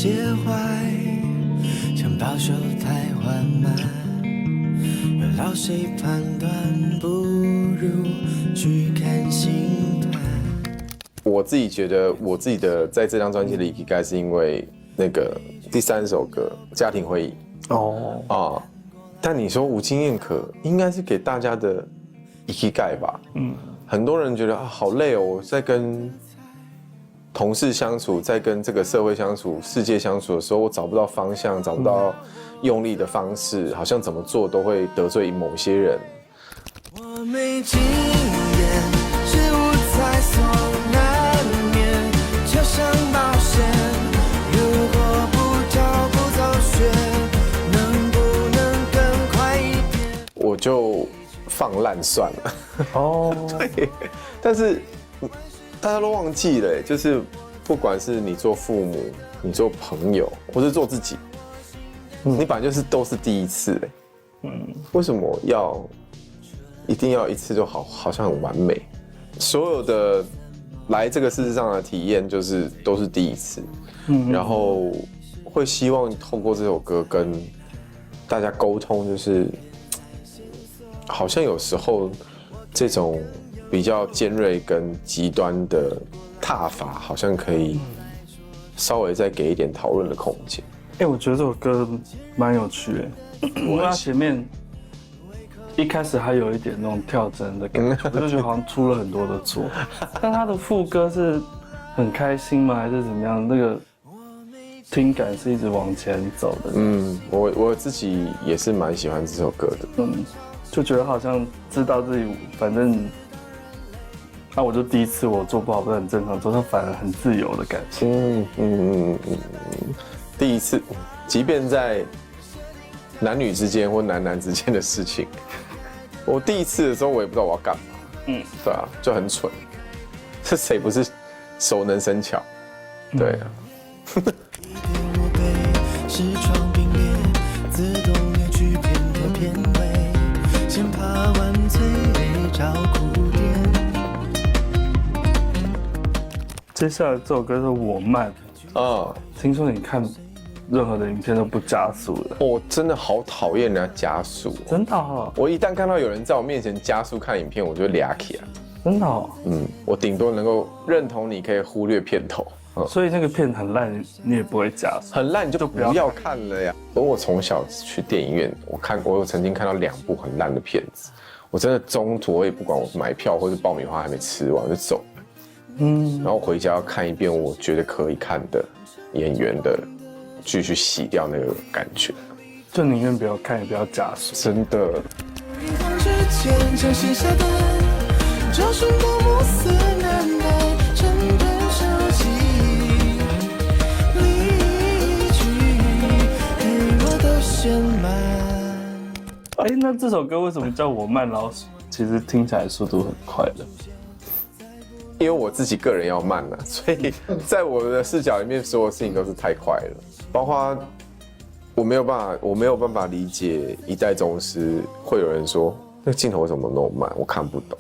介怀，想保守太缓慢，要老谁判断，不如去看星团。我自己觉得我自己的在这张专辑里应该是因为那个第3首歌《家庭会议》但你说无经验可应该是给大家的ikigai吧？很多人觉得好累哦，我在跟同事相处，在跟这个社会相处、世界相处的时候，我找不到方向，找不到用力的方式，好像怎么做都会得罪某些人。我没经验，是无猜所难免，就像冒险。如果不找不走穴，能不能更快一点？我就放烂算了。对，但是大家都忘记了，就是不管是你做父母，你做朋友，或是做自己，你本来就是都是第一次为什么一定要一次就好像很完美？所有的来这个世界上的体验都是第一次，然后会希望透过这首歌跟大家沟通，就是好像有时候这种比较尖锐跟极端的踏法，好像可以稍微再给一点讨论的空间。我觉得这首歌蛮有趣的，因为它前面一开始还有一点那种跳针的感觉，我就觉得好像出了很多的错。但它的副歌是很开心吗？还是怎么样？那个听感是一直往前走的。我自己也是蛮喜欢这首歌的。就觉得好像知道自己反正。我就第一次我做不好不是很正常，做它反而很自由的感觉。第一次，即便在男女之间或男男之间的事情，我第一次的时候我也不知道我要干嘛。对啊，就很蠢。是谁不是熟能生巧？对啊。视窗并列，自动列去片头片尾，先爬完最找哭点。接下来这首歌是我慢听说你看任何的影片都不加速的。我真的好讨厌人家加速。真的哦？我一旦看到有人在我面前加速看影片，我就俩起来。真的哦？我顶多能够认同你可以忽略片头。所以那个片很烂，你也不会加速。很烂你就不要看了呀。我从小去电影院，我曾经看到2部很烂的片子，我真的中途我也不管，我买票或是爆米花还没吃完我就走了。然后回家要看一遍我觉得可以看的演员的，继续洗掉那个感觉。就宁愿不要看，也不要加速。真的。那这首歌为什么叫我慢？然后其实听起来速度很快的。因为我自己个人要慢了，所以在我的视角里面，所有事情都是太快了，包括我没有办法理解一代宗师会有人说那个镜头为什么那么慢，我看不懂。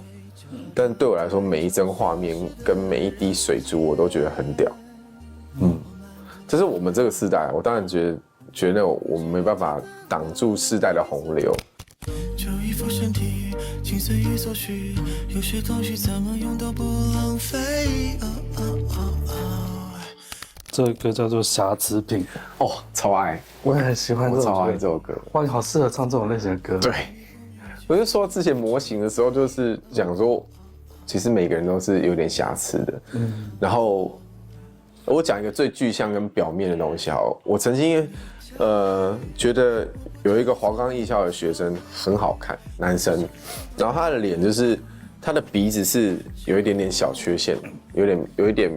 但对我来说，每一帧画面跟每一滴水珠，我都觉得很屌。这是我们这个世代，我当然觉得我们没办法挡住世代的洪流。就一副身体，请随意所需，有些东西怎么用都不浪费。这个歌叫做《瑕疵品》超爱，我也很喜欢这首歌。超爱这首歌。哇，你好适合唱这种类型的歌。对，我就说之前模型的时候，就是讲说，其实每个人都是有点瑕疵的。然后我讲一个最具象跟表面的东西好了，我曾经觉得有一个华冈艺校的学生很好看，男生，然后他的脸就是他的鼻子是有一点点小缺陷，有一点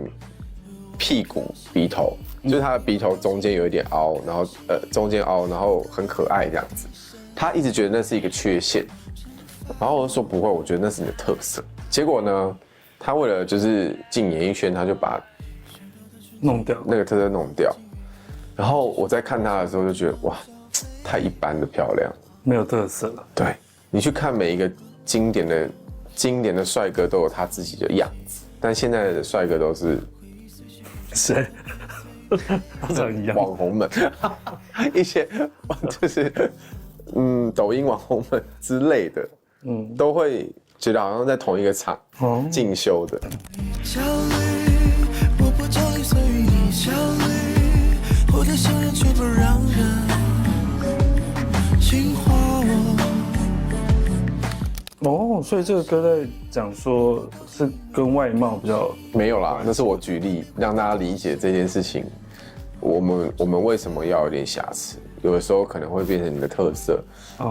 屁股鼻头，就是他的鼻头中间有一点凹，然后中间凹，然后很可爱这样子。他一直觉得那是一个缺陷，然后我就说不会，我觉得那是你的特色。结果呢，他为了就是进演艺圈，他就把弄掉那个特色弄掉。然后我在看他的时候就觉得哇，太一般的漂亮，没有特色了。对，你去看每一个经典的帅哥都有他自己的样子，但现在的帅哥都是谁？好像一样。网红们，一些就是抖音网红们之类的，都会觉得好像在同一个场进修的。焦虑，我不焦虑，所以你焦虑，活得像人却不让人轻化我。所以这个歌在讲说是跟外貌比较没有啦，那是我举例让大家理解这件事情。我们为什么要有点瑕疵？有的时候可能会变成你的特色，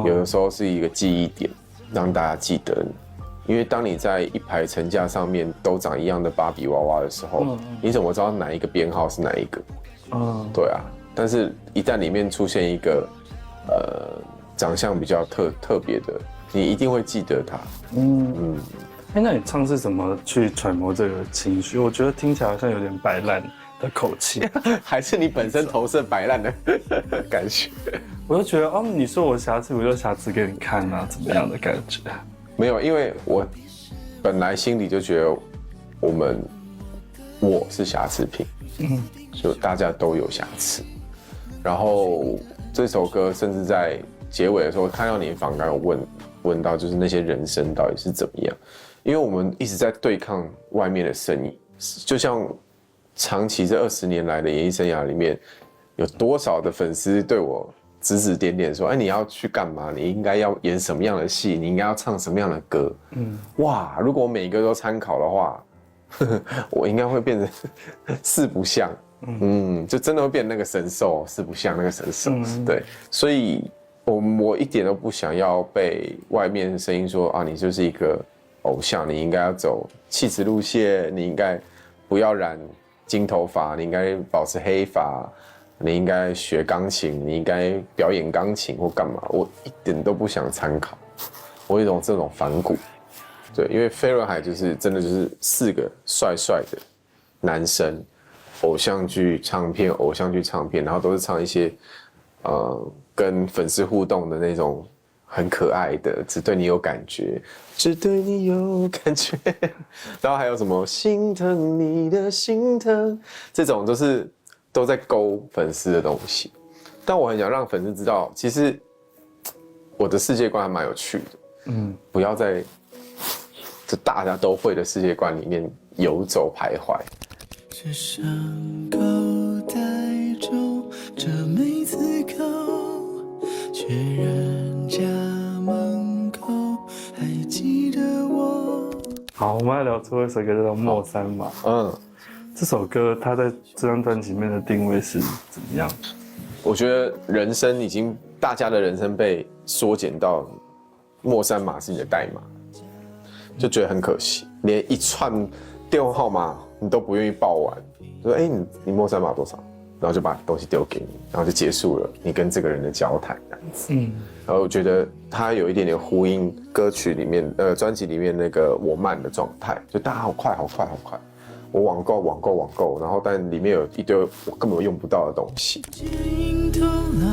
有的时候是一个记忆点，让大家记得你。因为当你在一排层架上面都长一样的芭比娃娃的时候，你怎么知道哪一个编号是哪一个？对啊。但是一旦里面出现一个长相比较特别的，你一定会记得他。那你唱是怎么去揣摩这个情绪？我觉得听起来好像有点摆烂的口气，还是你本身投射摆烂的感觉？我就觉得你说我瑕疵，我就瑕疵给你看啊，怎么样的感觉？没有，因为我本来心里就觉得我是瑕疵品，就大家都有瑕疵。然后这首歌甚至在结尾的时候，看到你访谈有问到，就是那些人生到底是怎么样？因为我们一直在对抗外面的声音，就像长期这20年来的演艺生涯里面，有多少的粉丝对我指指点点说：“哎，你要去干嘛？你应该要演什么样的戏？你应该要唱什么样的歌？”哇！如果我每一个都参考的话，我应该会变成四不像。就真的会变那个神兽，四不像那个神兽。对，所以我一点都不想要被外面的声音说啊，你就是一个偶像，你应该要走气质路线，你应该不要染金头发，你应该保持黑发。你应该学钢琴，你应该表演钢琴或干嘛？我一点都不想参考，我有一种这种反骨。对，因为飞轮海真的就是4个帅帅的男生，偶像剧唱片，然后都是唱一些跟粉丝互动的那种很可爱的，只对你有感觉，只对你有感觉，然后还有什么心疼你的心疼，这种都在勾粉丝的东西，但我很想让粉丝知道，其实我的世界观还蛮有趣的，不要在这大家都会的世界观里面游走徘徊。只剩口袋中这枚刺扣，确认家门口还记得我。好，我们来聊最后一首歌，叫做《莫三码》。这首歌它在这张专辑里面的定位是怎么样？我觉得大家的人生被缩减到莫三码是你的代码，就觉得很可惜，连一串电话号码你都不愿意报完，说你莫三码多少，然后就把东西丢给你，然后就结束了你跟这个人的交谈这样子。然后我觉得它有一点点呼应歌曲里面专辑里面那个我慢的状态，就大家好快，我网购，然后但里面有一堆我根本用不到的东西。镜头老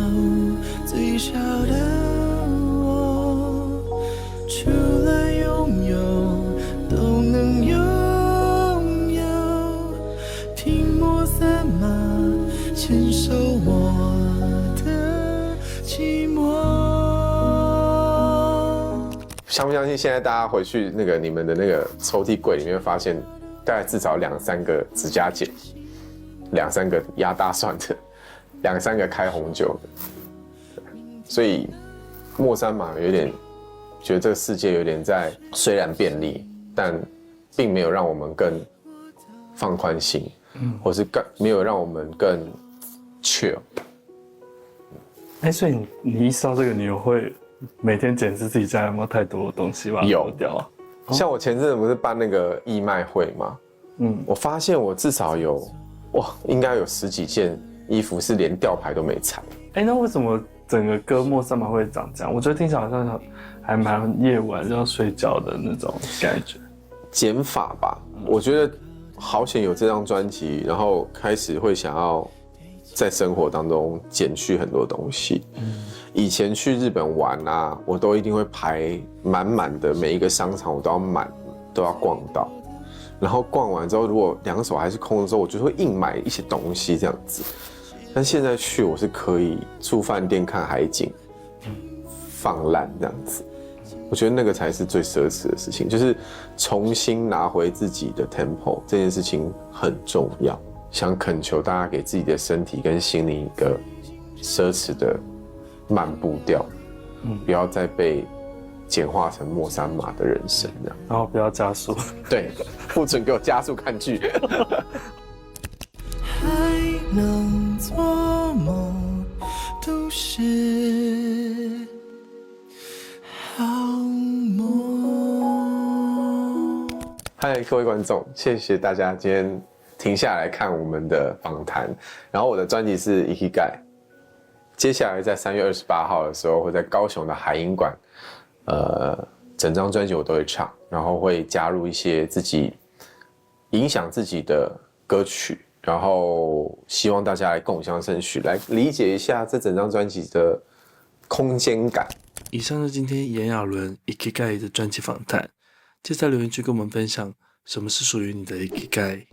最小的我，除了拥有都能拥有，听莫三码牵手我的寂寞。相不相信现在大家回去你们的那个抽屉柜里面会发现大概至少2-3个指甲剪，2-3个压大蒜的，2-3个开红酒的，所以莫三码有点觉得这个世界有点虽然便利，但并没有让我们更放宽心，或是没有让我们更 chill。所以你意识到这个，你会每天检视自己家有没有太多的东西把它丢掉啊？像我前阵子不是办那个义卖会吗？我发现我至少应该有10几件衣服是连吊牌都没拆。那为什么整个歌莫三码会长这样？我觉得听起来好像还蛮夜晚要睡觉的那种感觉。减法吧，我觉得好险有这张专辑，然后开始会想要在生活当中减去很多东西。以前去日本玩啊，我都一定会排满满的，每一个商场我都要逛到。然后逛完之后，如果2手还是空的时候，我就会硬买一些东西这样子。但现在去我是可以住饭店看海景，放烂这样子。我觉得那个才是最奢侈的事情，就是重新拿回自己的 tempo 这件事情很重要。想恳求大家给自己的身体跟心灵一个奢侈的慢步调，不要再被简化成莫三马的人生这样。然后不要加速。对，不准给我加速看剧。还能做梦，都是好梦。嗨，各位观众，谢谢大家今天停下来看我们的访谈。然后我的专辑是 Ikigai， 接下来在3月28号的时候会在高雄的海音馆，整张专辑我都会唱，然后会加入一些自己影响自己的歌曲。然后希望大家来共襄盛举，来理解一下这整张专辑的空间感。以上是今天炎亚纶 Ikigai 的专辑访谈。接在留言区跟我们分享什么是属于你的 Ikigai。